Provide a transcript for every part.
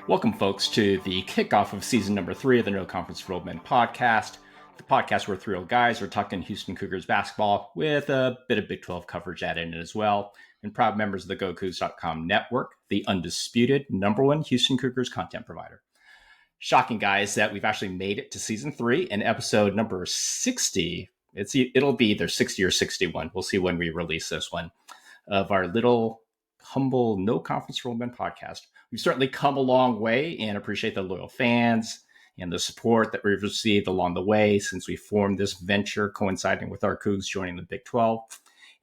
Welcome, folks, to the kickoff of season number 3 of the No Conference for Old Men podcast. The podcast where three old guys are talking Houston Cougars basketball with a bit of Big 12 coverage added in as well. And proud members of the GoCoogs.com network, the undisputed #1 Houston Cougars content provider. Shocking, guys, that we've actually made it to season 3 and episode number 60. It'll be either 60 or 61. We'll see when we release this one of our little humble No Conference for Old Men podcast. We've certainly come a long way and appreciate the loyal fans and the support that we've received along the way since we formed this venture coinciding with our Cougs joining the Big 12.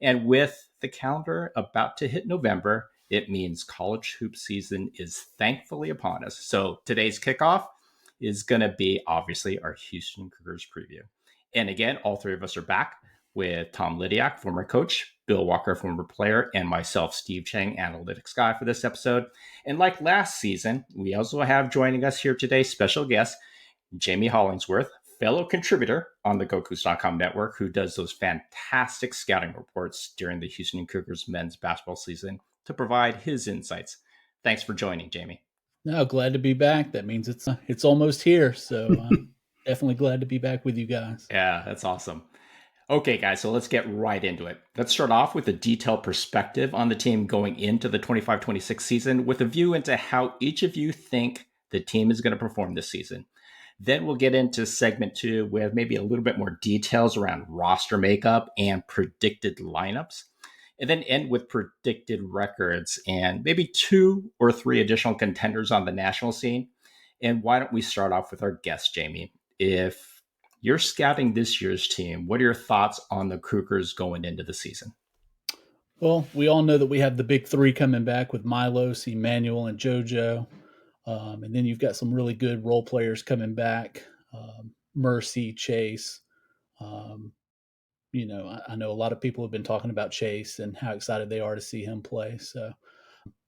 And with the calendar about to hit November, it means college hoop season is thankfully upon us. So today's kickoff is going to be obviously our Houston Cougars preview. And again, all three of us are back with Tom Lidiak, former coach, Bill Walker, former player, and myself, Steve Chang, analytics guy for this episode. And like last season, we also have joining us here today special guest, Jayme Hollingsworth, fellow contributor on the GoCoogs.com network, who does those fantastic scouting reports during the Houston Cougars men's basketball season to provide his insights. Thanks for joining, Jayme. No, glad to be back. That means it's almost here. So definitely glad to be back with you guys. Yeah, that's awesome. Okay, guys, so let's get right into it. Let's start off with a detailed perspective on the team going into the 25-26 season with a view into how each of you think the team is going to perform this season. Then we'll get into segment 2 with maybe a little bit more details around roster makeup and predicted lineups, and then end with predicted records and maybe 2 or 3 additional contenders on the national scene. And why don't we start off with our guest, Jayme? If you're scouting this year's team, what are your thoughts on the Cougars going into the season? Well, we all know that we have the big 3 coming back with Milos, Emmanuel, and JoJo. And then you've got some really good role players coming back, Mercy, Chase. I know a lot of people have been talking about Chase and how excited they are to see him play. So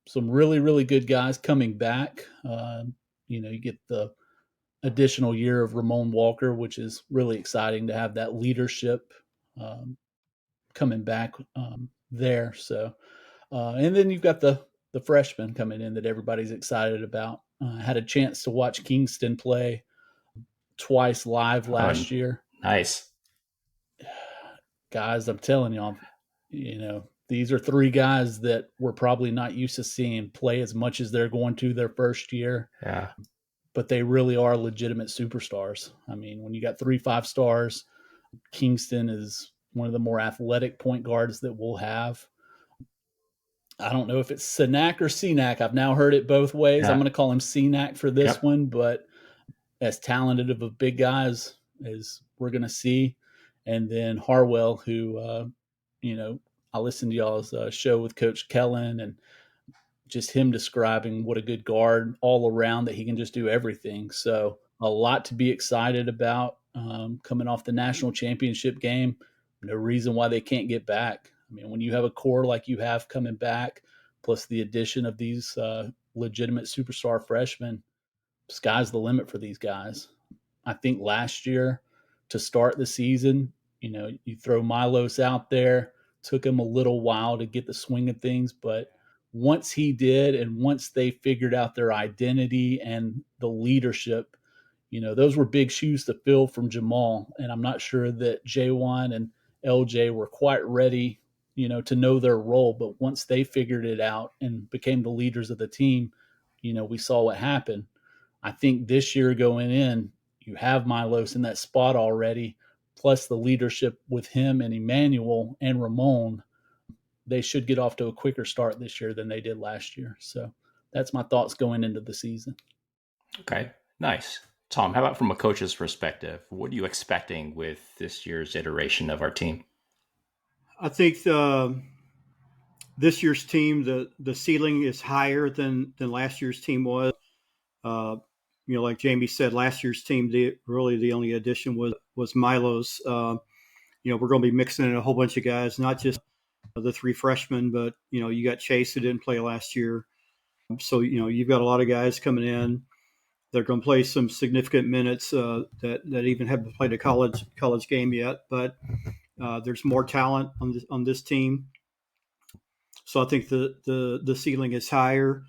some really, really good guys coming back. You get the additional year of Ramon Walker, which is really exciting to have that leadership coming back there. So, and then you've got the freshmen coming in that everybody's excited about. Had a chance to watch Kingston play twice live last year. Nice. Guys, I'm telling y'all, these are 3 guys that we're probably not used to seeing play as much as they're going to their first year. Yeah. But they really are legitimate superstars. I mean, when you got 3 5-stars, Kingston is one of the more athletic point guards that we'll have. I don't know if it's Sinak or Cenac. I've now heard it both ways. Yeah. I'm going to call him Cenac for this one, but as talented of a big guy as we're going to see. And then Harwell, who, I listened to y'all's show with Coach Kellen and just him describing what a good guard all around, that he can just do everything. So a lot to be excited about coming off the national championship game. No reason why they can't get back. I mean, when you have a core like you have coming back, plus the addition of these legitimate superstar freshmen, sky's the limit for these guys. I think last year to start the season, you throw Milos out there, took him a little while to get the swing of things, but once he did, and once they figured out their identity and the leadership, those were big shoes to fill from Jamal. And I'm not sure that J1 and LJ were quite ready, to know their role. But once they figured it out and became the leaders of the team, we saw what happened. I think this year going in, you have Milos in that spot already, plus the leadership with him and Emmanuel and Ramon. They should get off to a quicker start this year than they did last year. So that's my thoughts going into the season. Okay, nice. Tom, how about from a coach's perspective? What are you expecting with this year's iteration of our team? I think this year's team, the ceiling is higher than last year's team was. Like Jayme said, last year's team, the only addition was Milos. We're going to be mixing in a whole bunch of guys, not just the 3 freshmen, but, you got Chase who didn't play last year. So, you've got a lot of guys coming in. They're going to play some significant minutes that even haven't played a college game yet. But there's more talent on this team. So I think the ceiling is higher.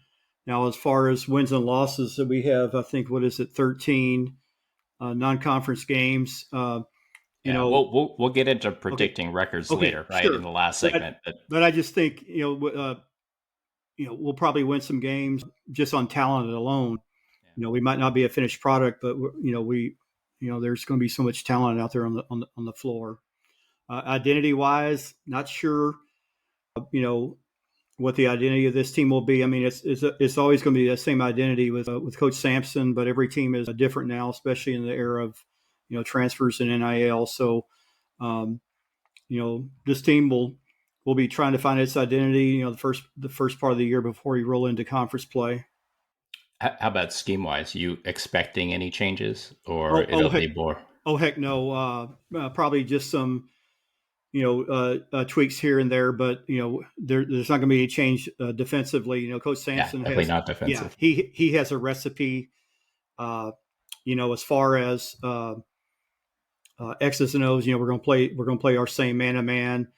Now, as far as wins and losses, we have, I think, 13 non-conference games. Yeah, we'll get into predicting records later, right, sure. in the last segment. But I just think we'll probably win some games just on talent alone. We might not be a finished product, but there's going to be so much talent out there on the floor. Identity wise, not sure. What the identity of this team will be. I mean, it's always going to be the same identity with Coach Sampson, but every team is different now, especially in the era of transfers and NIL. So, this team will be trying to find its identity. The first part of the year before you roll into conference play. How about scheme wise? You expecting any changes, or it'll be more? Oh heck no! Probably just some tweaks here and there, but there's not going to be any change defensively. Coach Sampson definitely not defensive. Yeah, he has a recipe. As far as X's and O's, we're going to play our same man-to-man.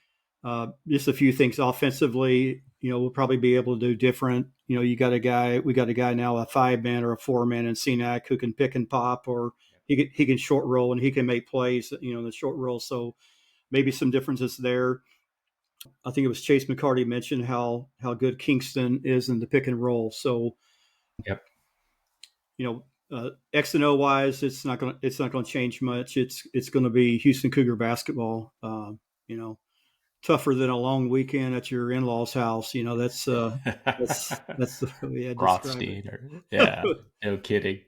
Just a few things offensively. We'll probably be able to do different. We got a guy now, a 5-man or a 4-man in CNAC who can pick and pop, or he can short roll and he can make plays. In the short roll, so. Maybe some differences there. I think it was Chase McCarty mentioned how good Kingston is in the pick and roll. So, yep. X and O wise, it's not going to change much. It's going to be Houston Cougar basketball. Tougher than a long weekend at your in-laws' house. That's the way I describe it. Yeah, no kidding.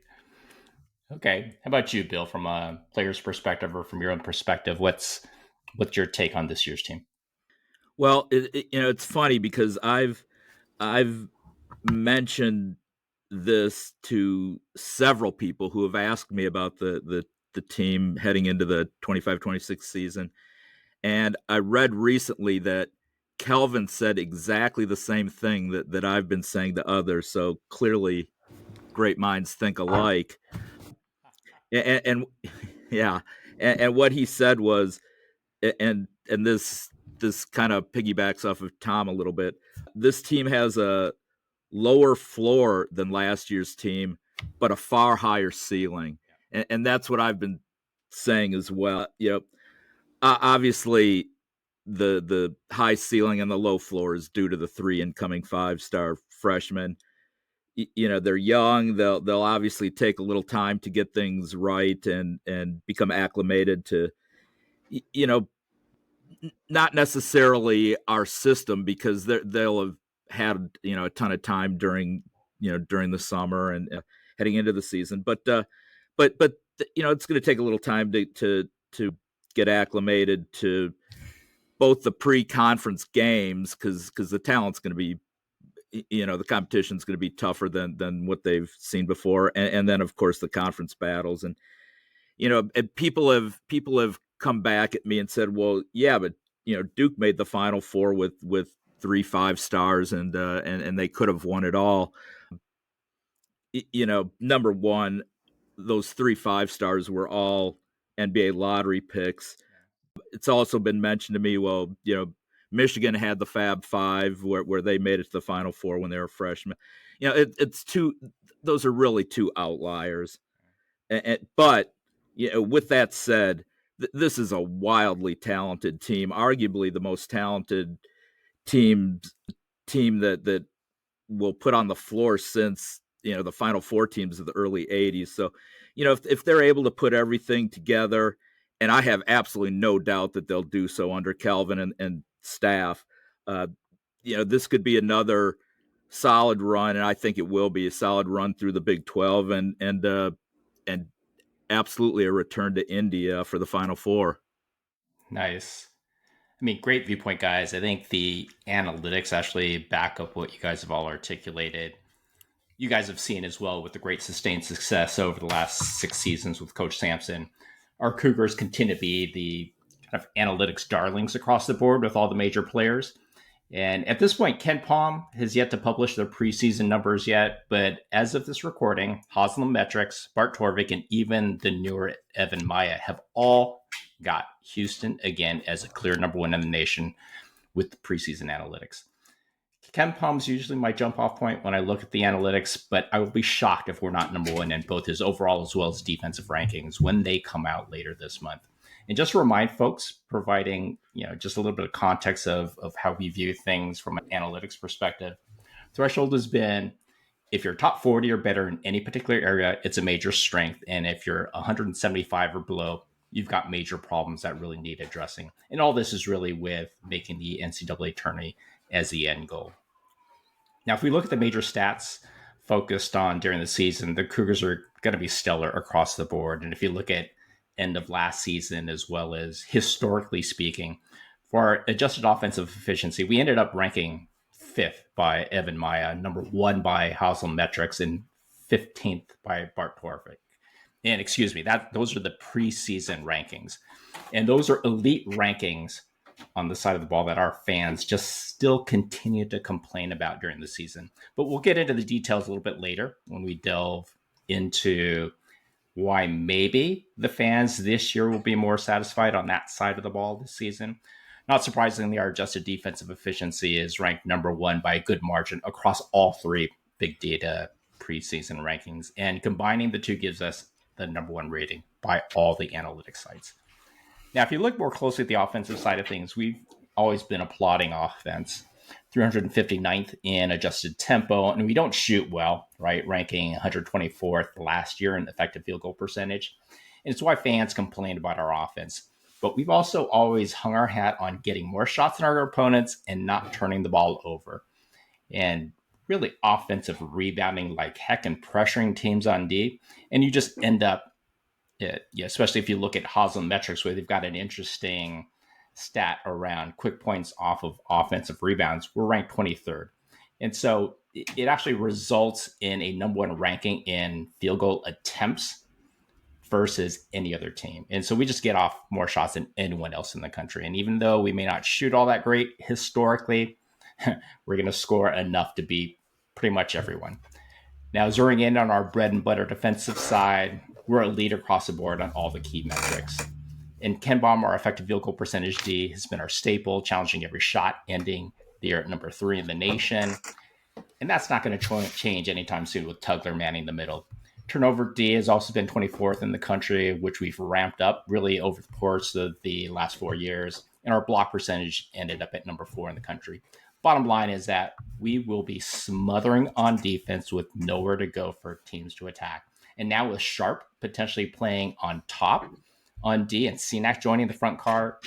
Okay, how about you, Bill? From a player's perspective or from your own perspective, what's your take on this year's team? Well, it's funny because I've mentioned this to several people who have asked me about the team heading into the 25-26 season. And I read recently that Kelvin said exactly the same thing that I've been saying to others. So clearly great minds think alike. And what he said was, and this kind of piggybacks off of Tom a little bit. This team has a lower floor than last year's team, but a far higher ceiling, and that's what I've been saying as well. Obviously, the high ceiling and the low floor is due to the 3 incoming 5-star freshmen. They're young. They'll obviously take a little time to get things right and become acclimated to, not necessarily our system, because they'll have had a ton of time during the summer and heading into the season. But it's going to take a little time to get acclimated to both the pre-conference games, because the talent's going to be, the competition's going to be tougher than what they've seen before, and then of course the conference battles, and and people have come back at me and said, well, yeah, but Duke made the Final Four with 3 5-stars, and they could have won it all. Number one, those 3 5-stars were all NBA lottery picks. It's also been mentioned to me, well, Michigan had the Fab Five where they made it to the Final Four when they were freshmen. It's those are really 2 outliers. But with that said, this is a wildly talented team, arguably the most talented team that will put on the floor since the Final Four teams of the early 80s. So, if they're able to put everything together, and I have absolutely no doubt that they'll do so under Kelvin and staff, this could be another solid run, and I think it will be a solid run through the Big 12, and absolutely a return to Indy for the Final Four. Nice. I mean, great viewpoint, guys. I think the analytics actually back up what you guys have all articulated. You guys have seen as well with the great sustained success over the last 6 seasons with Coach Sampson. Our Cougars continue to be the kind of analytics darlings across the board with all the major players. And at this point, Ken Palm has yet to publish their preseason numbers yet. But as of this recording, Haslem Metrics, Bart Torvik, and even the newer Evan Maya have all got Houston again as a clear number 1 in the nation with the preseason analytics. KenPom's usually my jump off point when I look at the analytics, but I will be shocked if we're not number one in both his overall as well as defensive rankings when they come out later this month. And just to remind folks, providing just a little bit of context of how we view things from an analytics perspective, threshold has been if you're top 40 or better in any particular area, it's a major strength. And if you're 175 or below, you've got major problems that really need addressing. And all this is really with making the NCAA tourney as the end goal. Now, if we look at the major stats focused on during the season, the Cougars are going to be stellar across the board. And if you look at end of last season, as well as historically speaking, for our adjusted offensive efficiency, we ended up ranking 5th by Evan Maya, number 1 by Hausel Metrics, and 15th by Bart Torvik. And excuse me, those are the preseason rankings. And those are elite rankings on the side of the ball that our fans just still continue to complain about during the season. But we'll get into the details a little bit later when we delve into why maybe the fans this year will be more satisfied on that side of the ball this season. Not surprisingly, our adjusted defensive efficiency is ranked number 1 by a good margin across all 3 big data preseason rankings. And combining the two gives us the number 1 rating by all the analytics sites. Now, if you look more closely at the offensive side of things, we've always been applauding offense. 359th in adjusted tempo, and we don't shoot well, right? Ranking 124th last year in effective field goal percentage. And it's why fans complain about our offense. But we've also always hung our hat on getting more shots than our opponents and not turning the ball over. And really offensive rebounding like heck and pressuring teams on D. And you just end up, especially if you look at Hausel Metrics, where they've got an interesting stat around quick points off of offensive rebounds, we're ranked 23rd. And so it actually results in a number 1 ranking in field goal attempts versus any other team. And so we just get off more shots than anyone else in the country. And even though we may not shoot all that great historically, we're going to score enough to beat pretty much everyone. Now, zeroing in on our bread and butter defensive side, we're a lead across the board on all the key metrics. In KenPom, our effective field goal percentage D has been our staple, challenging every shot, ending the year at number 3 in the nation. And that's not going to change anytime soon with Tugler manning the middle. Turnover D has also been 24th in the country, which we've ramped up really over the course of the last 4 years. And our block percentage ended up at number 4 in the country. Bottom line is that we will be smothering on defense with nowhere to go for teams to attack. And now with Sharp potentially playing on top on D and CNAC joining the front court,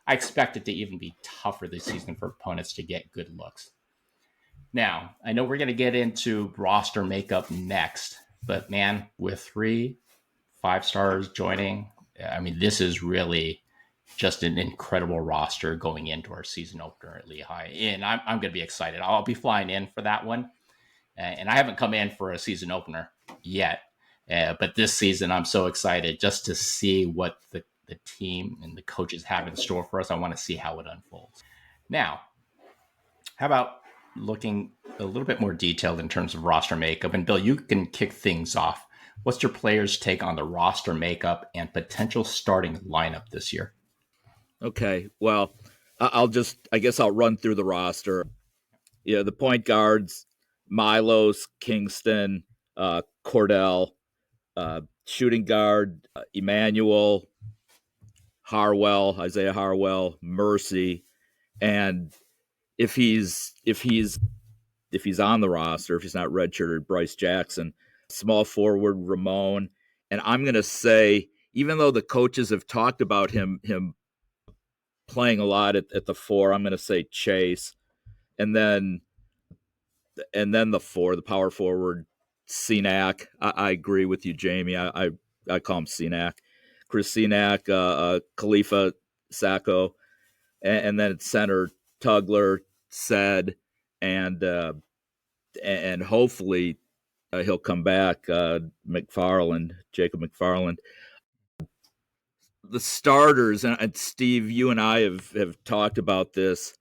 I expect it to even be tougher this season for opponents to get good looks. Now, I know we're going to get into roster makeup next, but man, with 3 5-stars joining, I mean, this is really just an incredible roster going into our season opener at Lehigh. And I'm going to be excited. I'll be flying in for that one. And I haven't come in for a season opener yet. But this season, I'm so excited just to see what the team and the coaches have in store for us. I want to see how it unfolds. Now, how about looking a little bit more detailed in terms of roster makeup? And Bill, you can kick things off. What's your players' take on the roster makeup and potential starting lineup this year? Okay, well, I guess I'll run through the roster. Yeah, the point guards, Milos, Kingston, Cordell, shooting guard, Emmanuel, Isaiah Harwell, Mercy, and if he's on the roster, if he's not redshirted, Bryce Jackson, small forward Ramon, and I'm going to say, even though the coaches have talked about him playing a lot at the 4, I'm going to say Chase, and then the 4, the power forward, CNAC. I agree with you, Jayme. I call him CNAC. Chris CNAC, Khalifa Sacco, and then at center, Tugler, Said, and hopefully he'll come back, Jacob McFarland. The starters, and Steve, you and I have talked about this.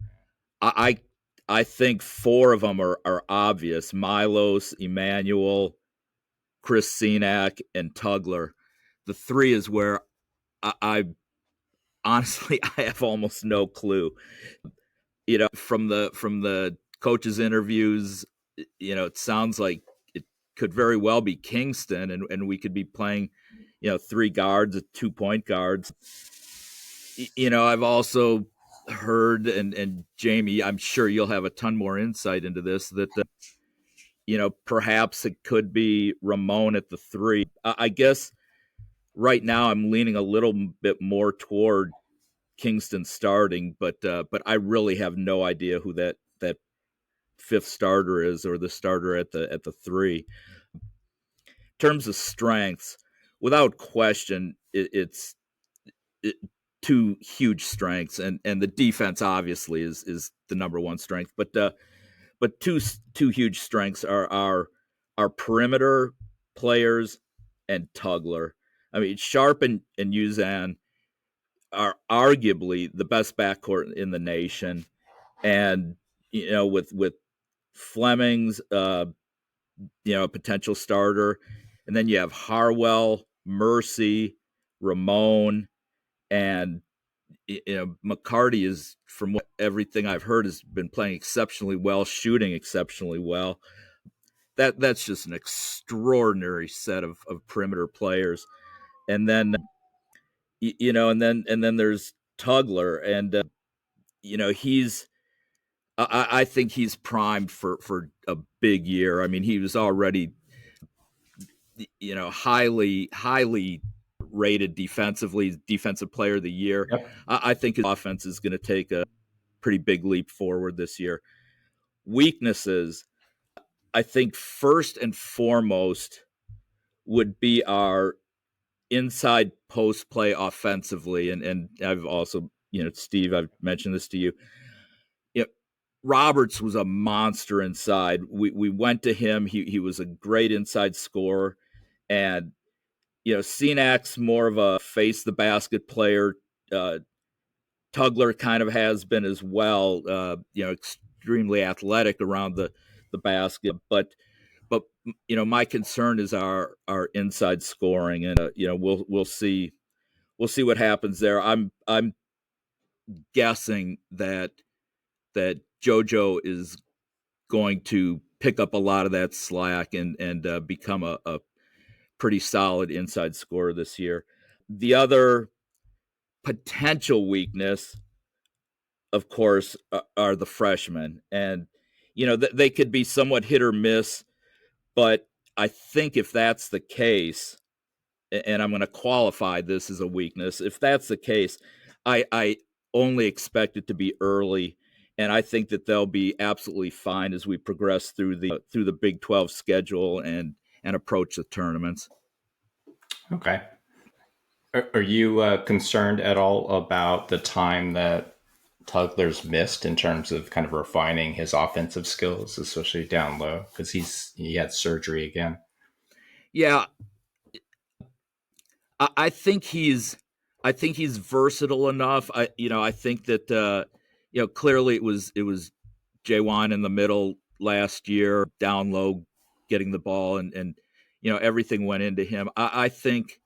I think 4 of them are obvious: Milos, Emmanuel, Chris CNAC, and Tugler. The 3 is where I honestly I have almost no clue. From the coaches' interviews, it sounds like it could very well be Kingston, and we could be playing, 3 guards, 2-point guards. I've also heard, and Jayme, I'm sure you'll have a ton more insight into this, that perhaps it could be Ramon at the 3. I guess right now I'm leaning a little bit more toward Kingston starting, but I really have no idea who that 5th starter is, or the starter at the 3. In terms of strengths, without question, it's 2 huge strengths, and the defense obviously is the number one strength, but two huge strengths are our perimeter players and Tugler. I mean, Sharp and Uzan are arguably the best backcourt in the nation, and with Fleming's a potential starter, and then you have Harwell, Mercy, Ramon, and McCarty is, from everything I've heard, has been playing exceptionally well, shooting exceptionally well. That's just an extraordinary set of perimeter players. And then and then there's Tugler, and I think he's primed for a big year. I mean, he was already highly rated defensively, defensive player of the year. Yep. I think his offense is going to take a pretty big leap forward this year. Weaknesses, I think first and foremost would be our inside post play offensively. And I've also, Steve, I've mentioned this to you. Roberts was a monster inside. We went to him. He was a great inside scorer. And, Senak's more of a face the basket player. Tugler kind of has been as well, extremely athletic around the basket. But my concern is our inside scoring, and we'll see what happens there. I'm guessing that JoJo is going to pick up a lot of that slack and become a pretty solid inside scorer this year. The other potential weakness, of course, are the freshmen, and they could be somewhat hit or miss. But I think if that's the case, and I'm going to qualify this as a weakness, if that's the case, I only expect it to be early, and I think that they'll be absolutely fine as we progress through the Big 12 schedule and approach the tournaments. Okay. Are you concerned at all about the time that Tugler's missed in terms of kind of refining his offensive skills, especially down low, because he had surgery again? Yeah, I think he's versatile enough. I think that clearly it was Jaywan in the middle last year, down low, getting the ball, and everything went into him. I think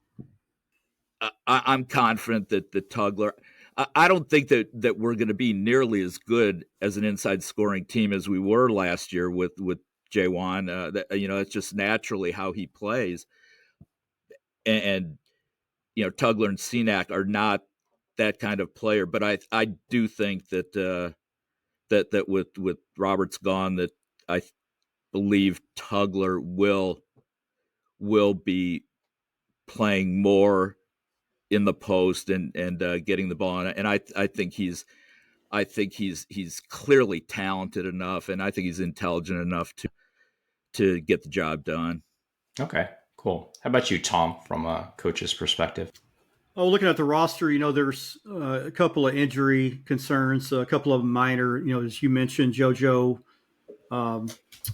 I'm confident that the Tugler. I don't think that we're going to be nearly as good as an inside scoring team as we were last year with Jaywan. It's just naturally how he plays, and Tugler and Senak are not that kind of player. But I do think that that with Roberts gone, that I believe Tugler will be playing more in the post and getting the ball. And I think he's clearly talented enough, and I think he's intelligent enough to get the job done. Okay, cool. How about you, Tom, from a coach's perspective? Oh, looking at the roster, there's a couple of injury concerns, a couple of minor, as you mentioned, JoJo,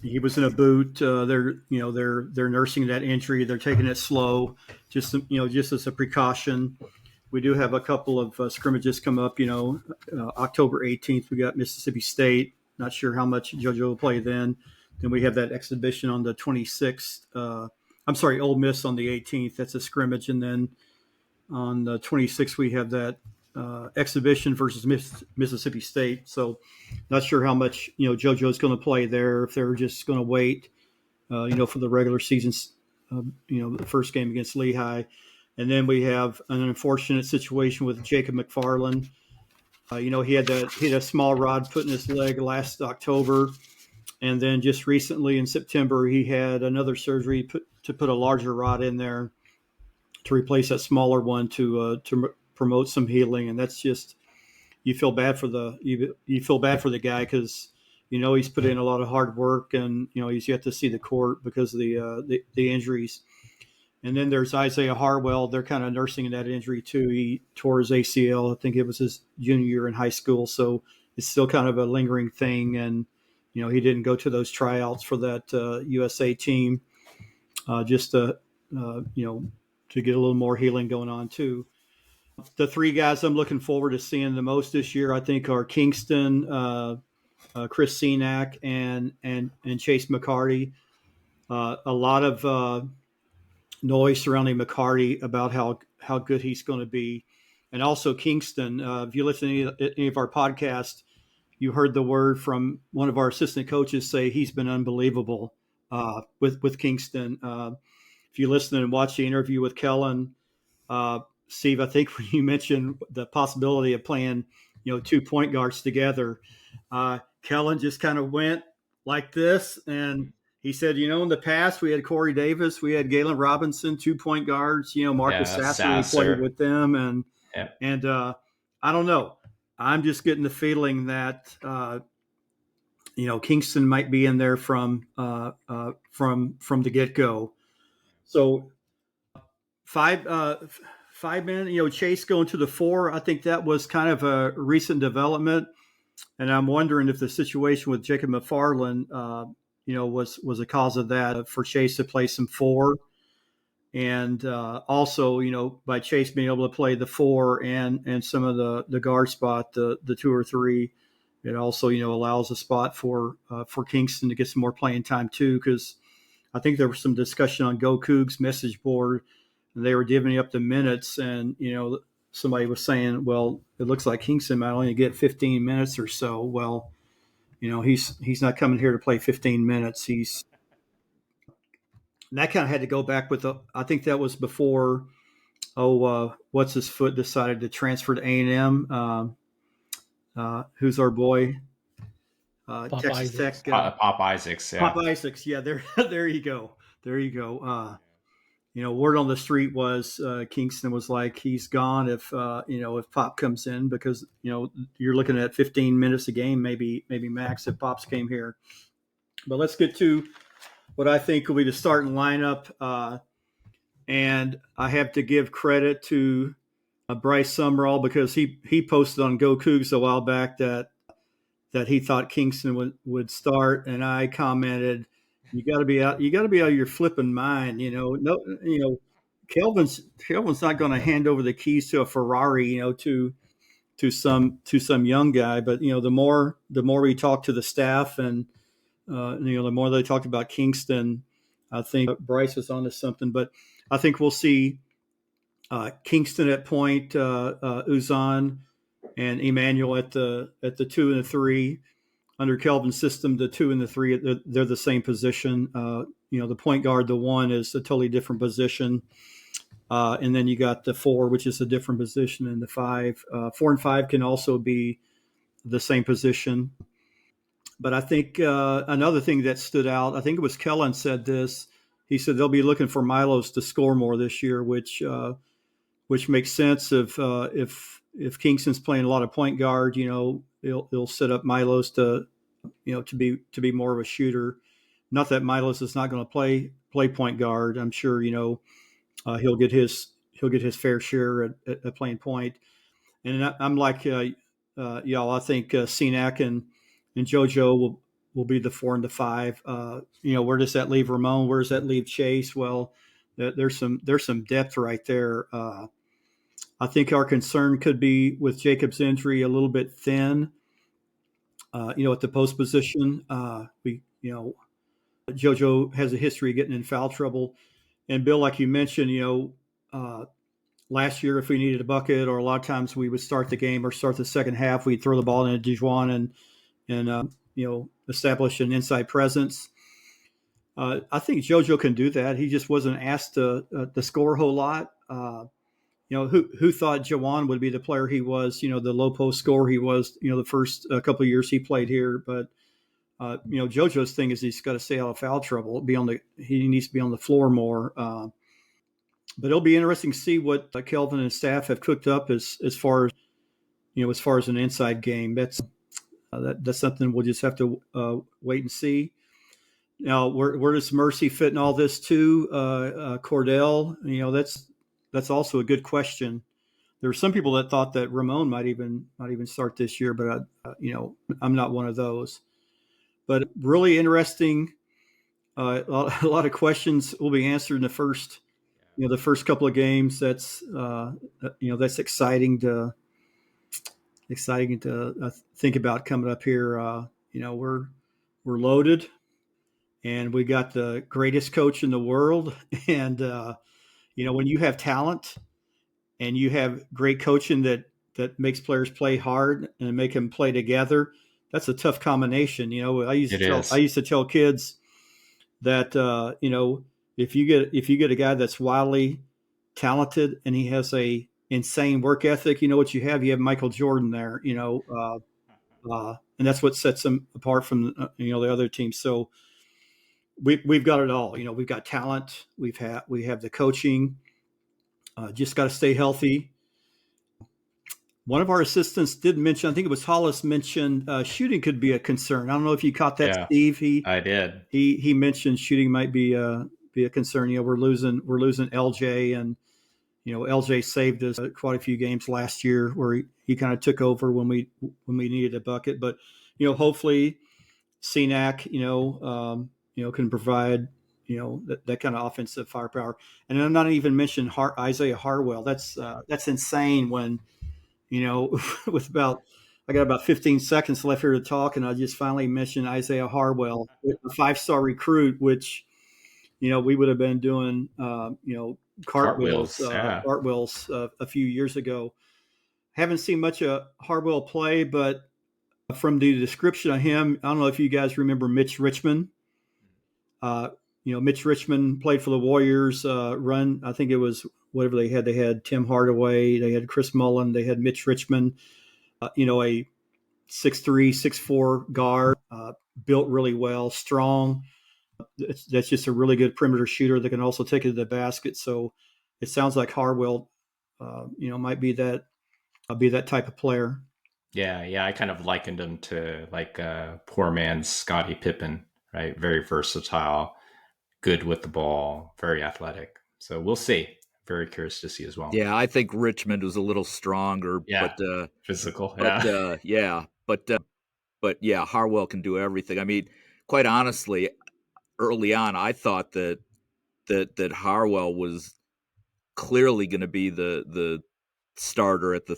he was in a boot. They're nursing that injury. They're taking it slow, just as a precaution. We do have a couple of scrimmages come up. October 18th, we got Mississippi State. Not sure how much JoJo will play then. Then we have that exhibition on the 26th. Ole Miss on the 18th. That's a scrimmage, and then on the 26th we have that exhibition versus Mississippi State. So not sure how much, JoJo's going to play there, if they're just going to wait, for the regular season, the first game against Lehigh. And then we have an unfortunate situation with Jacob McFarland. He had a small rod put in his leg last October. And then just recently in September, he had another surgery to put a larger rod in there to replace that smaller one to promote some healing. And that's just, you feel bad for the guy because, he's put in a lot of hard work and, he's yet to see the court because of the injuries. And then there's Isaiah Harwell. They're kind of nursing that injury too. He tore his ACL. I think it was his junior year in high school. So it's still kind of a lingering thing. And, he didn't go to those tryouts for that USA team just to get a little more healing going on too. The three guys I'm looking forward to seeing the most this year, I think, are Kingston, Chris Senack, and Chase McCarty. A lot of noise surrounding McCarty about how good he's going to be, and also Kingston. If you listen to any of our podcasts, you heard the word from one of our assistant coaches say he's been unbelievable with Kingston. If you listen and watch the interview with Kellen, Steve, I think when you mentioned the possibility of playing, 2 point guards together, Kellen just kind of went like this. And he said, in the past we had Corey Davis, we had Galen Robinson, 2 point guards, Marcus Sasser, we played with them. And I don't know. I'm just getting the feeling that, Kingston might be in there from the get-go. So 5 men, Chase going to the 4. I think that was kind of a recent development, and I'm wondering if the situation with Jacob McFarland, was a cause of that for Chase to play some 4, and also, by Chase being able to play the 4 and some of the guard spot, the 2 or 3, it also allows a spot for Kingston to get some more playing time too, because I think there was some discussion on GoCoogs message board, and they were divvying up the minutes, and somebody was saying, well, it looks like Kingston might only get 15 minutes or so. Well, he's not coming here to play 15 minutes. And that kind of had to go back with I think that was before what's his foot decided to transfer to A&M. Who's our boy? Texas Tech. Pop Isaacs. Yeah. Pop Isaacs. Yeah, there you go. There you go. Word on the street was Kingston was like, he's gone if Pop comes in, because you're looking at 15 minutes a game, maybe max if Pops came here. But let's get to what I think will be the starting lineup, and I have to give credit to Bryce Summerall, because he posted on GoCoogs a while back that he thought Kingston would start, and I commented, You got to be out of your flipping mind. Kelvin's not going to hand over the keys to a Ferrari, to some young guy. But the more we talk to the staff, and the more they talked about Kingston, I think Bryce is onto something. But I think we'll see Kingston at point, Uzan and Emmanuel at the 2 and the 3. Under Kelvin's system, the 2 and the 3, they're the same position. The point guard, the 1 is a totally different position. And then you got the 4, which is a different position, and the 5. 4 and 5 can also be the same position. But I think another thing that stood out, I think it was Kellen said this. He said they'll be looking for Milos to score more this year, which makes sense. If Kingston's playing a lot of point guard, he'll set up Milos to be more of a shooter. Not that Milos is not going to play point guard. I'm sure he'll get his fair share at playing point. And I'm like y'all. I think Senack and JoJo will be the 4 and the 5. Where does that leave Ramon? Where does that leave Chase? Well, there's some depth right there. I think our concern could be with Jacob's injury a little bit thin. At the post position, JoJo has a history of getting in foul trouble. And Bill, like you mentioned, last year, if we needed a bucket, or a lot of times we would start the game or start the second half, we'd throw the ball into DeJuan and establish an inside presence. I think JoJo can do that. He just wasn't asked to score a whole lot. Who thought Jawan would be the player he was? The low post scorer he was. The first couple of years he played here, but JoJo's thing is he's got to stay out of foul trouble. He needs to be on the floor more. But it'll be interesting to see what Kelvin and staff have cooked up as far as an inside game. That's something we'll just have to wait and see. Now, where does Mercy fit in all this too? Cordell, that's also a good question. There were some people that thought that Ramon might even start this year, but I'm not one of those. But really interesting. A lot of questions will be answered in the first couple of games. That's that's exciting to think about coming up here. We're loaded, and we got the greatest coach in the world. And when you have talent and you have great coaching that makes players play hard and make them play together, that's a tough combination. I used to tell kids that if you get a guy that's wildly talented and he has a insane work ethic, what you have Michael Jordan there, and that's what sets him apart from the other teams. So we've got it all. We've got talent, we have the coaching, just got to stay healthy. One of our assistants did mention, I think it was Hollis, mentioned shooting could be a concern. I don't know if you caught that, yeah, Steve. I did. He mentioned shooting might be a concern. We're losing LJ, and LJ saved us quite a few games last year where he kind of took over when we needed a bucket. But hopefully CNAC can provide that kind of offensive firepower. And I'm not even mentioning Isaiah Harwell. That's insane when. I got about 15 seconds left here to talk, and I just finally mentioned Isaiah Harwell, a 5-star recruit, which, we would have been doing, cartwheels a few years ago. Haven't seen much of Harwell play, but from the description of him, I don't know if you guys remember Mitch Richmond. Mitch Richmond played for the Warriors, I think it was whatever they had. They had Tim Hardaway, they had Chris Mullen, they had Mitch Richmond, a 6'3", 6'4" guard, built really well, strong. That's just a really good perimeter shooter that can also take it to the basket. So it sounds like Harwell, might be that type of player. Yeah. I kind of likened him to like poor man's Scottie Pippen, right? Very versatile, good with the ball, very athletic. So we'll see. Very curious to see as well. Yeah, I think Richmond was a little stronger, but physical. But Harwell can do everything. I mean, quite honestly, early on, I thought that Harwell was clearly going to be the starter at the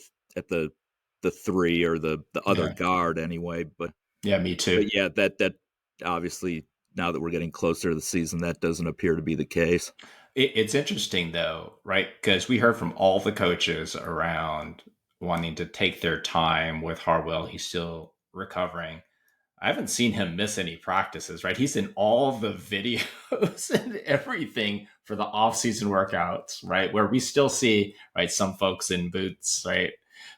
three or the other guard anyway. But yeah, me too. But that obviously, now that we're getting closer to the season, that doesn't appear to be the case. It's interesting though, right? Because we heard from all the coaches around wanting to take their time with Harwell. He's still recovering. I haven't seen him miss any practices, right? He's in all the videos and everything for the off-season workouts, right? Where we still see, right, some folks in boots, right?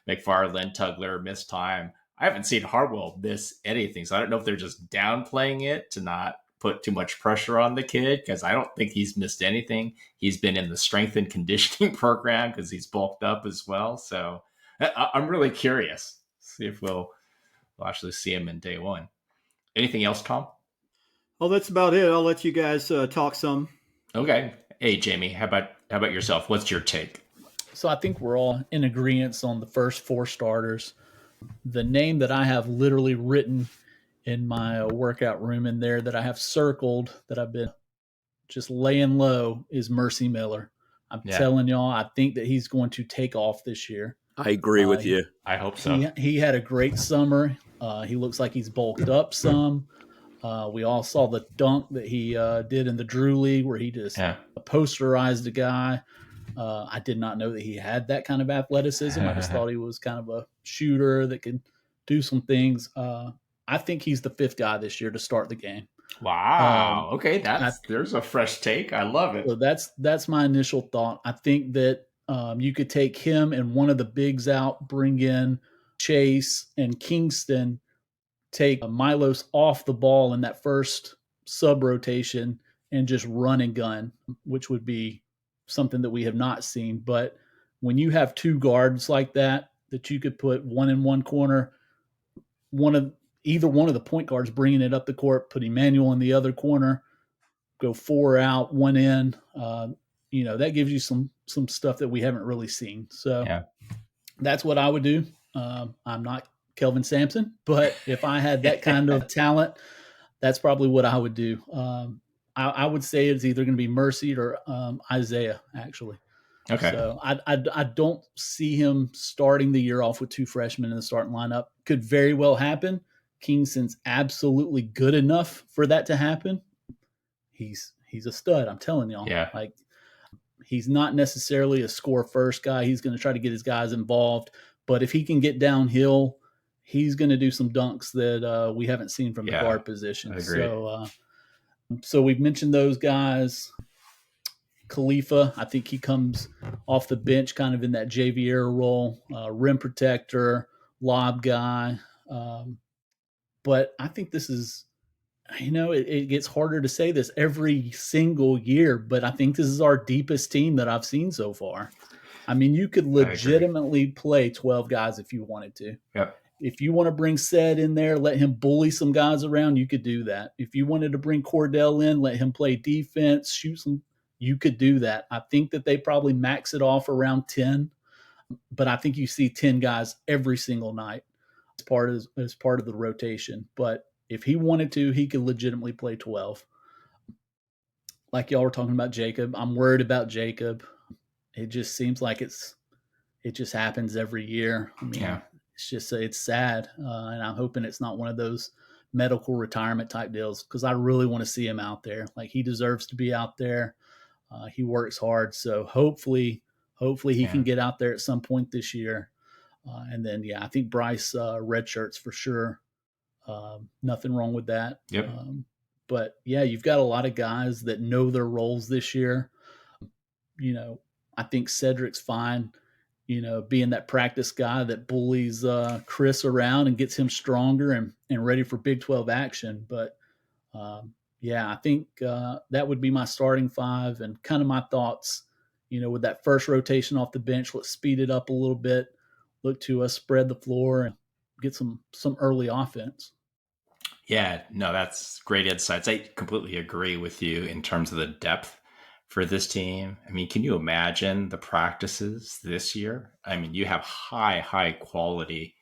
McFarland, Tugler miss time. I haven't seen Harwell miss anything. So I don't know if they're just downplaying it to not put too much pressure on the kid, because I don't think he's missed anything. He's been in the strength and conditioning program because he's bulked up as well. So I'm really curious. See if we'll actually see him in day one. Anything else, Tom? Well, that's about it. I'll let you guys talk some. Okay. Hey, Jayme, how about yourself? What's your take? So I think we're all in agreement on the first 4 starters. The name that I have literally written in my workout room in there that I have circled that I've been just laying low is Mercy Miller. I'm telling y'all, I think that he's going to take off this year. I agree with you. I hope so. He had a great summer. He looks like he's bulked up some. We all saw the dunk that he did in the Drew League where he just posterized a guy. I did not know that he had that kind of athleticism. I just thought he was kind of a shooter that could do some things. I think he's the 5th guy this year to start the game. Wow. Okay, there's a fresh take. I love it. So that's my initial thought. I think that you could take him and one of the bigs out, bring in Chase and Kingston, take Milos off the ball in that first sub rotation and just run and gun, which would be something that we have not seen. But when you have 2 guards like that you could put one in one corner, either one of the point guards bringing it up the court, put Emmanuel in the other corner, go 4 out, 1 in, that gives you some stuff that we haven't really seen. So that's what I would do. I'm not Kelvin Sampson, but if I had that kind of talent, that's probably what I would do. I would say it's either going to be Mercied or Isaiah, actually. Okay. So I don't see him starting the year off with 2 freshmen in the starting lineup. Could very well happen. Kingston's absolutely good enough for that to happen. He's a stud, I'm telling y'all. Yeah. Like, he's not necessarily a score first guy. He's going to try to get his guys involved. But if he can get downhill, he's going to do some dunks that we haven't seen from the guard position. I agree. So we've mentioned those guys. Khalifa, I think he comes off the bench kind of in that JV era role, rim protector, lob guy. But I think this is, it gets harder to say this every single year, but I think this is our deepest team that I've seen so far. I mean, you could legitimately play 12 guys if you wanted to. Yep. If you want to bring Sed in there, let him bully some guys around, you could do that. If you wanted to bring Cordell in, let him play defense, shoot some, you could do that. I think that they probably max it off around 10, but I think you see 10 guys every single night as part of the rotation. But if he wanted to, he could legitimately play 12. Like y'all were talking about Jacob, I'm worried about Jacob. It just seems like it just happens every year. I mean, it's sad. And I'm hoping it's not one of those medical retirement type deals, because I really want to see him out there. Like, he deserves to be out there. He works hard. So hopefully he can get out there at some point this year. And then, I think Bryce red shirts for sure. Nothing wrong with that. Yep. But you've got a lot of guys that know their roles this year. I think Cedric's fine, being that practice guy that bullies Chris around and gets him stronger and ready for Big 12 action. But I think that would be my starting 5 and kind of my thoughts, with that first rotation off the bench. Let's speed it up a little bit, look to us spread the floor and get some early offense. Yeah, no, that's great insights. I completely agree with you in terms of the depth for this team. I mean, can you imagine the practices this year? I mean, you have high quality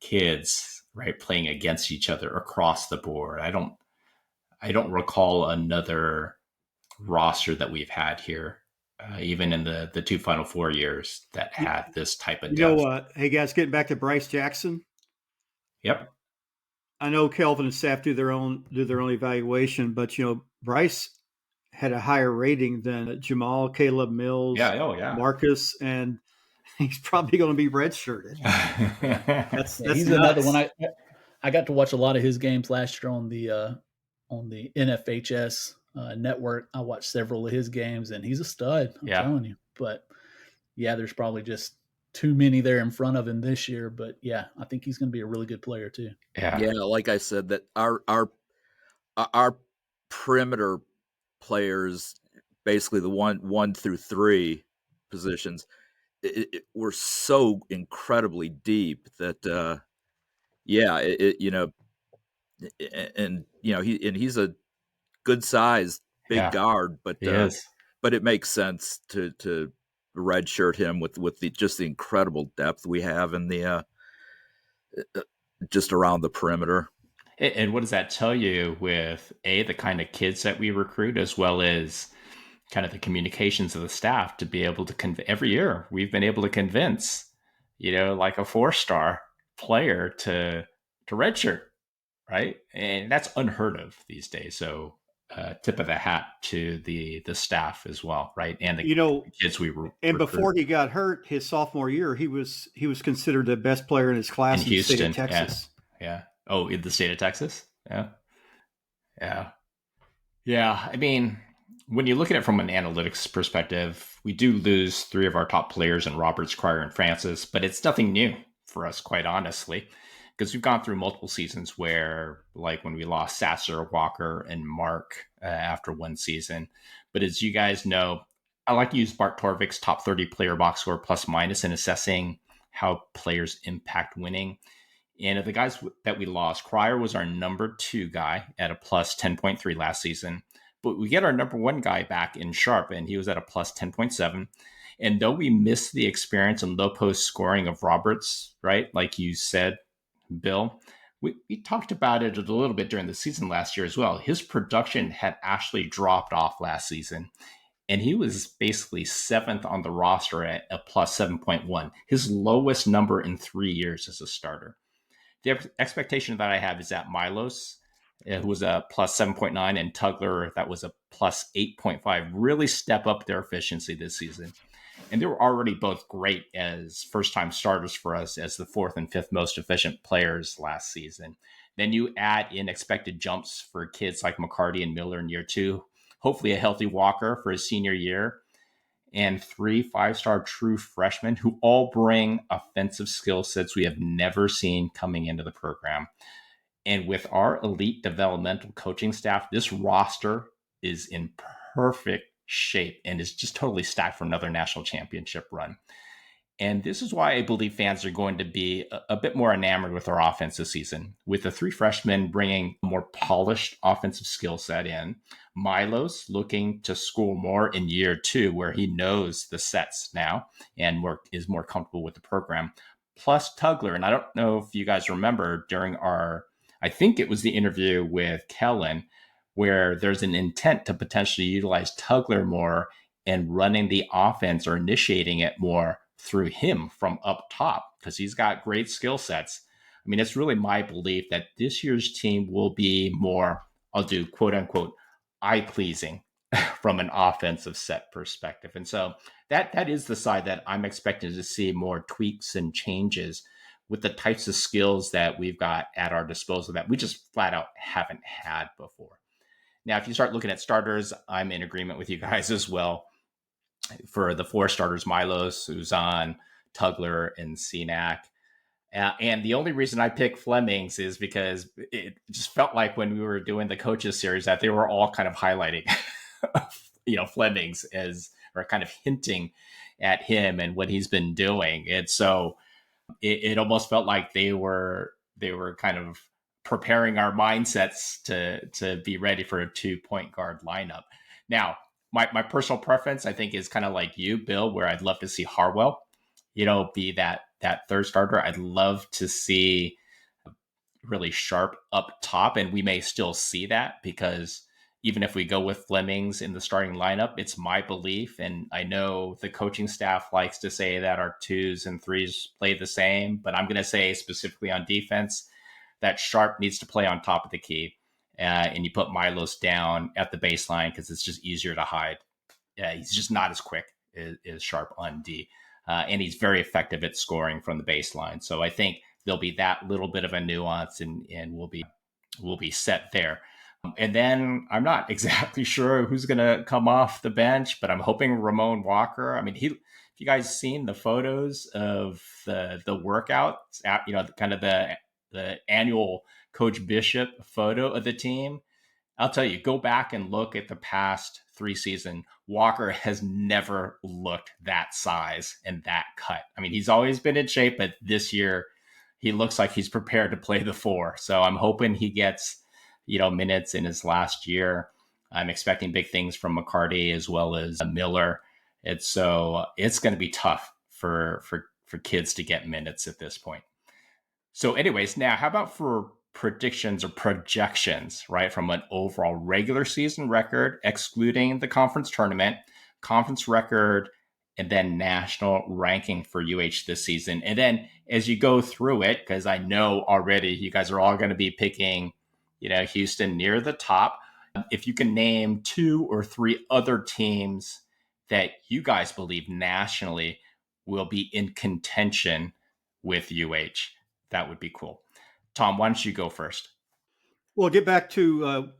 kids, right, playing against each other across the board. I don't recall another roster that we've had here, even in the 2 Final Four years, that had this type of depth. Hey guys, getting back to Bryce Jackson. Yep. I know Kelvin and staff do their own evaluation, but Bryce had a higher rating than Jamal, Caleb Mills, Marcus, and he's probably going to be redshirted. That's he's nuts. another one. I got to watch a lot of his games last year on the NFHS network. I watched several of his games, and he's a stud. I'm telling you. But there's probably just too many there in front of him this year. But I think he's going to be a really good player too. Yeah. Like I said, that our perimeter players, basically the 1 through 3 positions, we're so incredibly deep that he's a good sized big guard, but it makes sense to redshirt him with the incredible depth we have in the just around the perimeter. And what does that tell you with the kind of kids that we recruit, as well as kind of the communications of the staff to be able to every year we've been able to convince, like a 4-star player to redshirt, right? And that's unheard of these days. So tip of the hat to the staff as well, right? And the kids we and recruit. Before he got hurt his sophomore year, he was considered the best player in his class in Houston, the state of Texas. Yeah. Oh, in the state of Texas? Yeah. I mean, when you look at it from an analytics perspective, we do lose 3 of our top players in Roberts, Cryer, and Francis, but it's nothing new for us, quite honestly, because we've gone through multiple seasons where, like when we lost Sasser, Walker, and Mark after one season. But as you guys know, I like to use Bart Torvik's top 30 player box score plus minus in assessing how players impact winning. And of the guys that we lost, Cryer was our number 2 guy at a plus 10.3 last season. But we get our number 1 guy back in Sharp, and he was at a plus 10.7. And though we missed the experience and low post scoring of Roberts, right, like you said, Bill, we talked about it a little bit during the season last year as well. His production had actually dropped off last season, and he was basically 7th on the roster at a plus 7.1, his lowest number in 3 years as a starter. The expectation that I have is that Milos, who was a plus 7.9, and Tugler, that was a plus 8.5, really step up their efficiency this season. And they were already both great as first-time starters for us as the 4th and 5th most efficient players last season. Then you add in expected jumps for kids like McCarty and Miller in year 2, hopefully a healthy Walker for his senior year, and 3 5-star true freshmen who all bring offensive skill sets we have never seen coming into the program. And with our elite developmental coaching staff, this roster is in perfect shape and is just totally stacked for another national championship run. And this is why I believe fans are going to be a bit more enamored with our offense this season, with the 3 freshmen bringing a more polished offensive skill set in. Milos looking to score more in year 2, where he knows the sets now and is more comfortable with the program. Plus Tugler. And I don't know if you guys remember during I think it was the interview with Kellen, where there's an intent to potentially utilize Tugler more and running the offense or initiating it more through him from up top, because he's got great skill sets. I mean, it's really my belief that this year's team will be more, I'll do quote unquote, eye-pleasing from an offensive set perspective. And so that is the side that I'm expecting to see more tweaks and changes with the types of skills that we've got at our disposal that we just flat out haven't had before. Now, if you start looking at starters, I'm in agreement with you guys as well. For the 4 starters, Milos, Uzan, Tugler, and Cenac. And the only reason I picked Flemings is because it just felt like when we were doing the coaches series that they were all kind of highlighting, Flemings or kind of hinting at him and what he's been doing. And so it almost felt like they were kind of preparing our mindsets to be ready for a 2-point guard lineup. Now, my personal preference, I think, is kind of like you, Bill, where I'd love to see Harwell, be that 3rd starter. I'd love to see really Sharp up top, and we may still see that, because even if we go with Flemings in the starting lineup, it's my belief, and I know the coaching staff likes to say that our 2s and 3s play the same, but I'm going to say specifically on defense that Sharp needs to play on top of the key. And you put Milos down at the baseline because it's just easier to hide. He's just not as quick as Sharp on D. And he's very effective at scoring from the baseline. So I think there'll be that little bit of a nuance, and we'll be set there. And then I'm not exactly sure who's going to come off the bench, but I'm hoping Ramon Walker. I mean, if you guys seen the photos of the workouts, kind of the annual Coach Bishop photo of the team, I'll tell you, go back and look at the past 3 seasons. Walker has never looked that size and that cut. I mean, he's always been in shape, but this year he looks like he's prepared to play the 4. So I'm hoping he gets, minutes in his last year. I'm expecting big things from McCarty as well as Miller. It's going to be tough for kids to get minutes at this point. So anyways, now how about for predictions or projections, right? From an overall regular season record, excluding the conference tournament, conference record, and then national ranking for UH this season. And then as you go through it, because I know already you guys are all going to be picking, Houston near the top. If you can name 2 or 3 other teams that you guys believe nationally will be in contention with that would be cool. Tom, why don't you go first? Well, get back to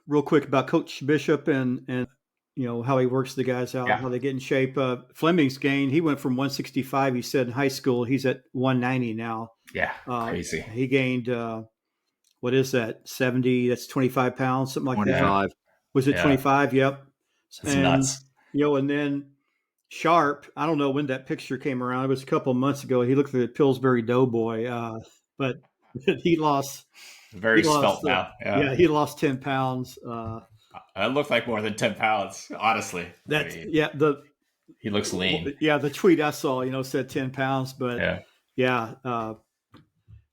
real quick about Coach Bishop and how he works the guys out, how they get in shape. Fleming's gained. He went from 165. He said in high school. He's at 190 now. Yeah, crazy. He gained. What is that? 70. That's 25 pounds, something like 25. that. Was it 25? Yep. That's nuts. And then Sharp. I don't know when that picture came around. It was a couple of months ago. He looked like a Pillsbury Doughboy, but he lost. Very svelte now. Yeah, he lost 10 pounds. It looked like more than 10 pounds, honestly. He looks lean. Yeah, the tweet I saw, said 10 pounds, but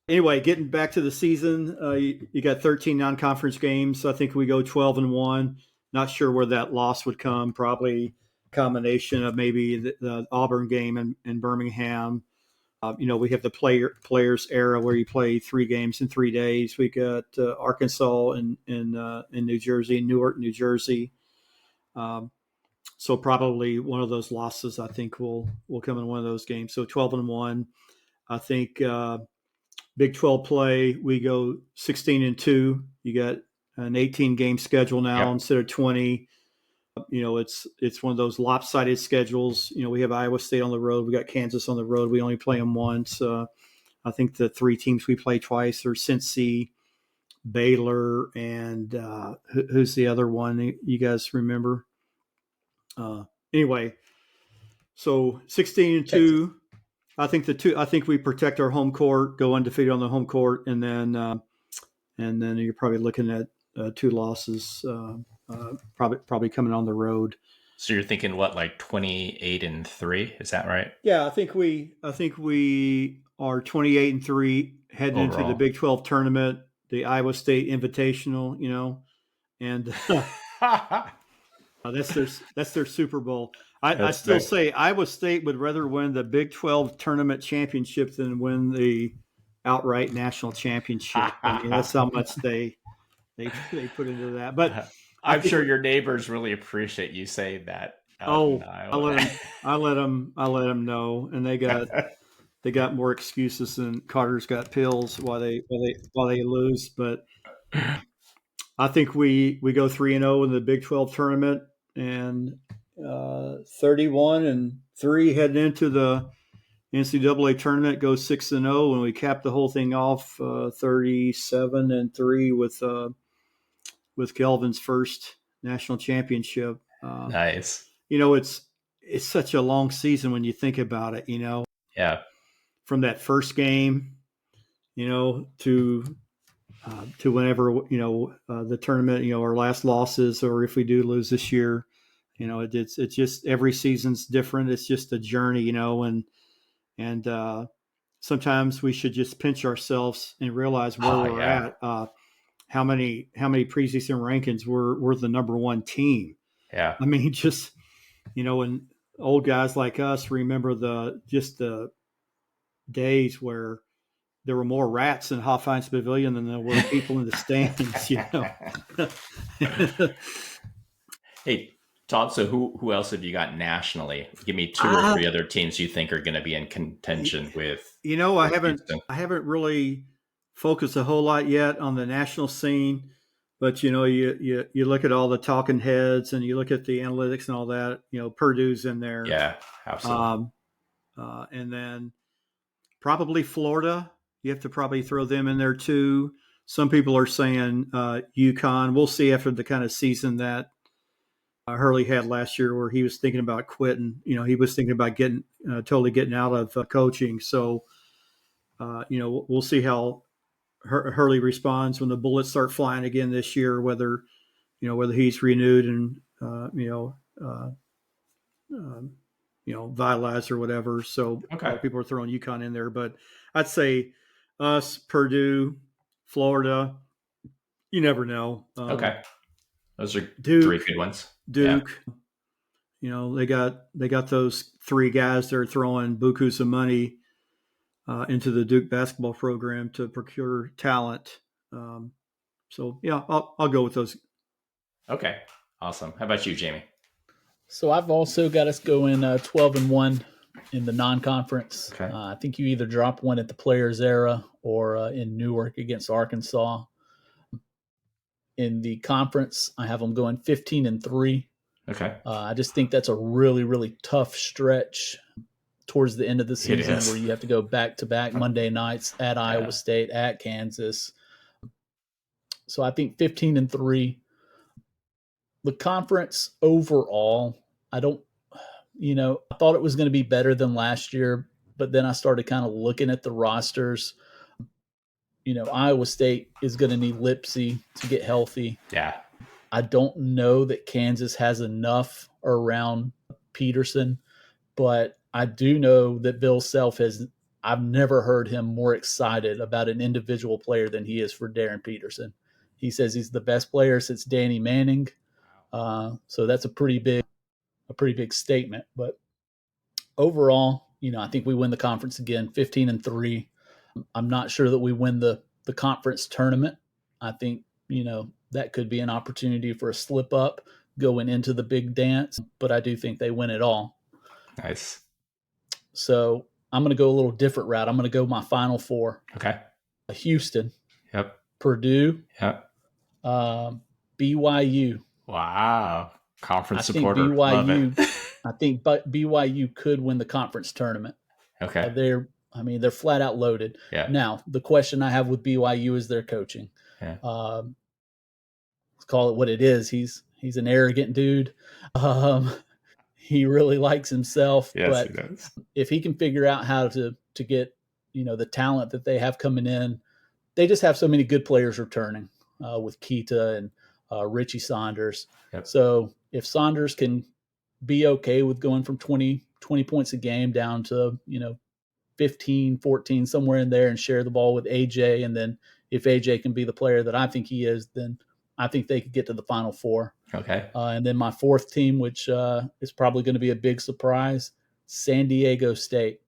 anyway, getting back to the season, you got 13 non-conference games. I think we go 12-1. Not sure where that loss would come. Probably a combination of maybe the Auburn game in Birmingham. We have the players era where you play 3 games in 3 days. We got Arkansas in New Jersey, Newark, New Jersey. So probably one of those losses I think will come in one of those games. So 12-1. I think Big 12 play, we go 16-2. You got an 18 game schedule now instead of 20. It's one of those lopsided schedules. We have Iowa State on the road. We got Kansas on the road. We only play them once. I think the 3 teams we play twice are Cincy, Baylor, and who's the other one? You guys remember? Anyway, so 16-2. I think we protect our home court, go undefeated on the home court, and then you're probably looking at 2 losses. Probably coming on the road. So you're thinking what, like 28-3? Is that right? Yeah, I think we are 28-3 heading overall into the Big 12 tournament, the Iowa State Invitational, and that's their Super Bowl. I still say Iowa State would rather win the Big 12 tournament championship than win the outright national championship. That's how much they put into that. But I'm sure your neighbors really appreciate you saying that. I let them know, and they got more excuses than Carter's got pills while they lose. But I think we go 3-0 in the Big 12 tournament, and 31-3 heading into the NCAA tournament, goes 6-0, and we cap the whole thing off 37-3 with Kelvin's first national championship. Nice. It's such a long season when you think about it. Yeah. From that first game, to whenever the tournament, our last losses, or if we do lose this year, it's just every season's different. It's just a journey, and sometimes we should just pinch ourselves and realize where we're at. How many preseason rankings we're the number 1 team. Yeah. I mean, just, and old guys like us remember the days where there were more rats in Hoffheinz Pavilion than there were people in the stands, Hey, Tom, so who else have you got nationally? Give me 2 or 3 other teams you think are going to be in contention with. I haven't really focused a whole lot yet on the national scene, but you look at all the talking heads and you look at the analytics and all that. Purdue's in there. Yeah, absolutely. And then probably Florida. You have to probably throw them in there too. Some people are saying UConn. We'll see after the kind of season that Hurley had last year, where he was thinking about quitting. He was thinking about totally getting out of coaching. So, we'll see how Hurley responds when the bullets start flying again this year. Whether he's renewed and vitalized or whatever. So people are throwing UConn in there, but I'd say us, Purdue, Florida. You never know. Those are Duke, 3 good ones. Duke, they got those 3 guys that are throwing bukus of money into the Duke basketball program to procure talent. So yeah, I'll go with those. Okay, awesome. How about you, Jayme? So I've also got us going 12-1 in the non-conference. Okay. I think you either drop one at the Players Era or in Newark against Arkansas. In the conference, I have them going 15-3. Okay. I just think that's a really, really tough stretch towards the end of the season where you have to go back-to-back Monday nights at Iowa State, at Kansas. So I think 15-3. The conference overall, I thought it was going to be better than last year, but then I started kind of looking at the rosters. Iowa State is going to need Lipsy to get healthy. Yeah. I don't know that Kansas has enough around Peterson, but I do know that Bill Self I've never heard him more excited about an individual player than he is for Darren Peterson. He says he's the best player since Danny Manning. So that's a pretty big statement. But overall, I think we win the conference again, 15-3. I'm not sure that we win the conference tournament. I think, that could be an opportunity for a slip up going into the big dance, but I do think they win it all. Nice. So I'm going to go a little different route. I'm going to go my final four. Okay. Houston. Yep. Purdue. Yep. BYU. Wow. Conference I supporter. Think Love it. I think BYU could win the conference tournament. Okay. They're flat out loaded. Yeah. Now, the question I have with BYU is their coaching. Yeah. Let's call it what it is. He's an arrogant dude. He really likes himself. Yes, but he does. if he can figure out how to get, the talent that they have coming in, they just have so many good players returning with Keita and Richie Saunders. Yep. So if Saunders can be okay with going from 20 points a game down to, 15, 14, somewhere in there and share the ball with AJ. And then if AJ can be the player that I think he is, then I think they could get to the Final Four. Okay. And then my fourth team, which is probably going to be a big surprise, San Diego State.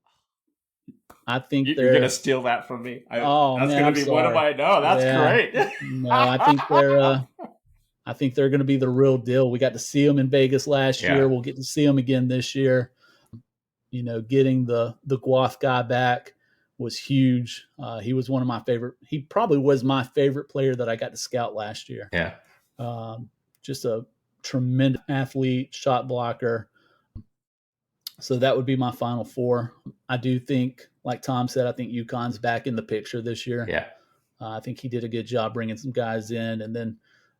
I think you're going to steal that from me. That's going to be one of my. No, that's great. No, I think they're going to be the real deal. We got to see them in Vegas last year. We'll get to see them again this year. Getting the Guaf guy back was huge. He was one of my favorite. He probably was my favorite player that I got to scout last year. Yeah. Just a tremendous athlete, shot blocker. So that would be my Final Four. I do think, like Tom said, I think UConn's back in the picture this year. Yeah. I think he did a good job bringing some guys in, and then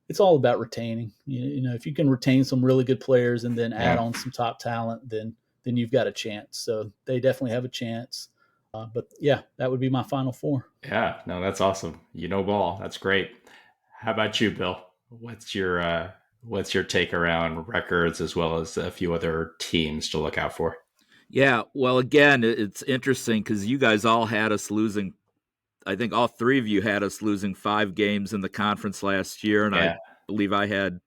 it's all about retaining. If you can retain some really good players and then add on some top talent, then you've got a chance. So they definitely have a chance. But yeah, that would be my Final Four. Yeah, no, that's awesome. Ball. That's great. How about you, Bill? What's your take around records as well as a few other teams to look out for? Yeah, well, again, it's interesting because you guys all had us losing. I think all three of you had us losing 5 games in the conference last year, and I believe I had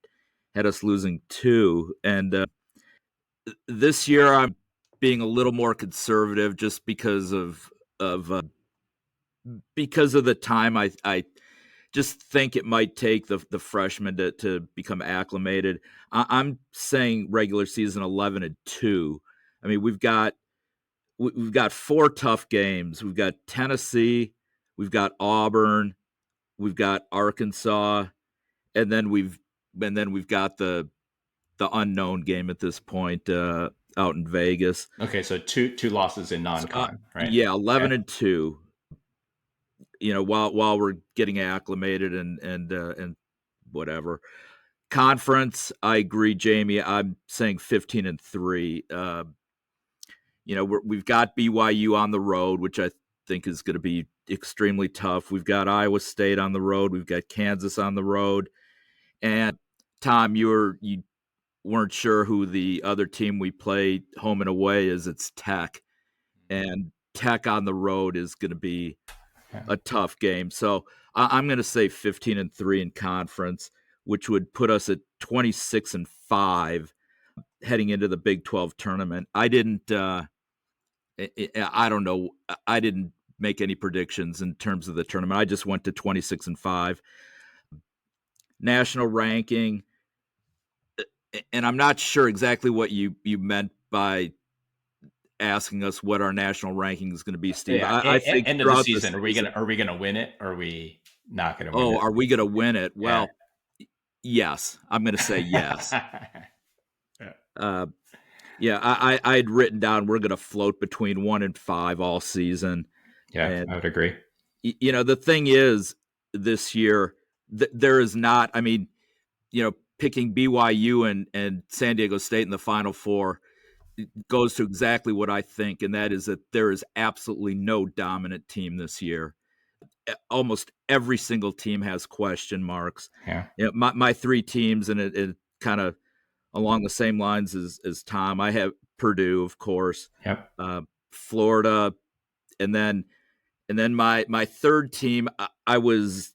us losing 2. And this year, I'm being a little more conservative just because of the time. I just think it might take the freshmen to become acclimated. I'm saying regular season 11-2. I mean, we've got 4 tough games. We've got Tennessee, we've got Auburn, we've got Arkansas, and then we've got the unknown game at this point out in Vegas. Okay, so two losses in non-con, right? Yeah, 11-2. While we're getting acclimated and whatever. Conference, I agree, Jayme. I'm saying 15-3. We've got BYU on the road, which I think is going to be extremely tough. We've got Iowa State on the road. We've got Kansas on the road. And Tom, you weren't sure who the other team we play home and away is. It's Tech. And Tech on the road is going to be a tough game. So I'm going to say 15-3 in conference, which would put us at 26-5 heading into the Big 12 tournament. I didn't make any predictions in terms of the tournament. I just went to 26-5. national ranking, and I'm not sure exactly what you meant by asking us what our national ranking is going to be, Steve. Yeah, I think end of the throughout season, the season, are we gonna win it? Or are we not gonna win oh, it? are we going to win it? Yeah. Well, yes, I'm going to say yes. Yeah. Yeah, I had written down we're going to float between 1 and 5 all season. Yeah, And I would agree. the thing is, this year there is not. I mean, picking BYU and San Diego State in the Final Four goes to exactly what I think, and that is that there is absolutely no dominant team this year. Almost every single team has question marks. Yeah. My three teams, and it kind of along the same lines as Tom. I have Purdue, of course, Yep. Florida, and then my third team. I was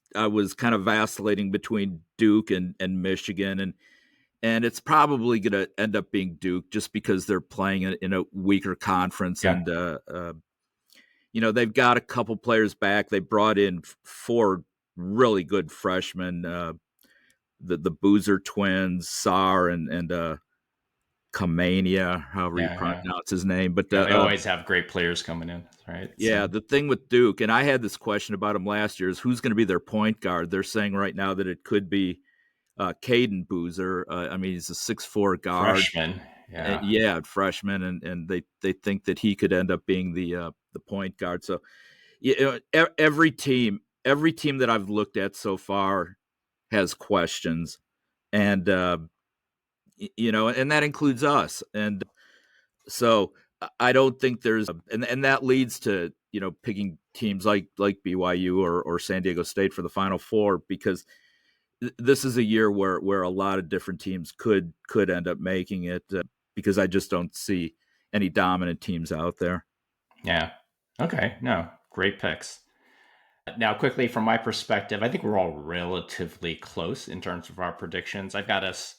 kind of vacillating between Duke and Michigan, and it's probably going to end up being Duke just because they're playing in a weaker conference, Yeah. and they've got a couple players back. They brought in 4 really good freshmen, the Boozer twins, Sar and Kamania, however you pronounce his name. But they always have great players coming in, right? Yeah, the thing with Duke, and I had this question about him last year, is who's going to be their point guard? They're saying right now that it could be Caden Boozer. I mean, he's a 6'4" guard. Freshman. Yeah. Yeah, freshman, and they think that he could end up being the point guard. So, every team that I've looked at so far has questions, and and that includes us. And so I don't think there's and that leads to picking teams like BYU or San Diego State for the Final Four, because this is a year where a lot of different teams could end up making it, because I just don't see any dominant teams out there. Yeah. Okay. No, great picks. Now, quickly from my perspective, I think we're all relatively close in terms of our predictions. I've got us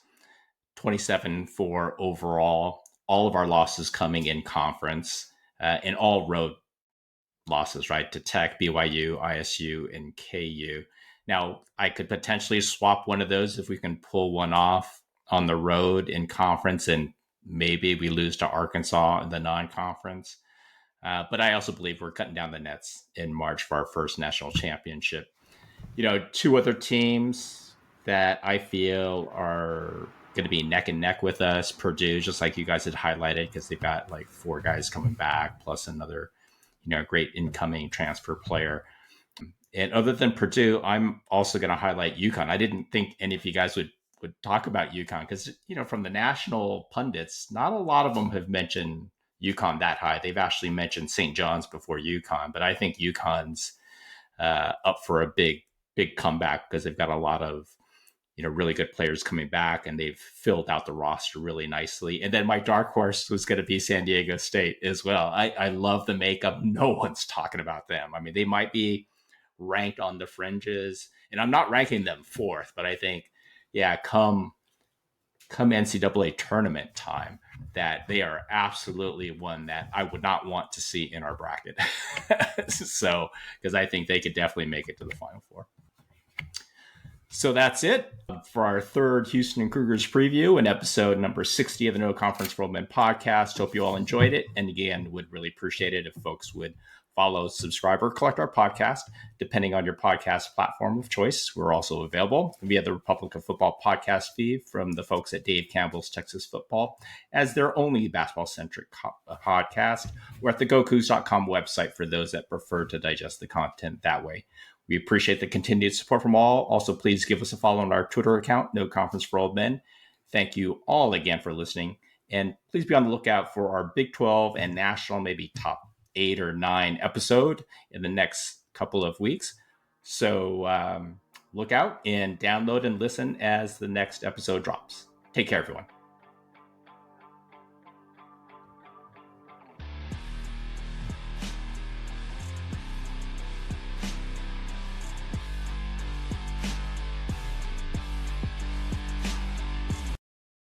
27-4 overall. All of our losses coming in conference, and all road losses, right? To Tech, BYU, ISU, and KU. Now, I could potentially swap one of those if we can pull one off on the road in conference, and maybe we lose to Arkansas in the non-conference. But I also believe we're cutting down the nets in March for our first national championship. 2 other teams that I feel are going to be neck and neck with us, Purdue, just like you guys had highlighted, because they've got like 4 guys coming back, plus another, great incoming transfer player. And other than Purdue, I'm also going to highlight UConn. I didn't think any of you guys would talk about UConn because, from the national pundits, not a lot of them have mentioned UConn that high. They've actually mentioned St. John's before UConn, but I think UConn's up for a big comeback because they've got a lot of, really good players coming back, and they've filled out the roster really nicely. And then my dark horse was going to be San Diego State as well. I love the makeup. No one's talking about them. I mean, they might be ranked on the fringes, and I'm not ranking them 4th, but I think, come NCAA tournament time, that they are absolutely one that I would not want to see in our bracket. So, because I think they could definitely make it to the Final Four. So that's it for our 3rd Houston Cougars preview and episode number 60 of the No Conference for Old Men podcast. Hope you all enjoyed it. And again, would really appreciate it if folks would follow, subscribe, or collect our podcast, depending on your podcast platform of choice. We're also available via the Republic of Football podcast feed from the folks at Dave Campbell's Texas Football as their only basketball-centric podcast, or at the GoCoogs.com website for those that prefer to digest the content that way. We appreciate the continued support from all. Also, please give us a follow on our Twitter account, No Conference for Old Men. Thank you all again for listening. And please be on the lookout for our Big 12 and national, maybe top 8 or 9 episode in the next couple of weeks. So look out and download and listen as the next episode drops. Take care, everyone.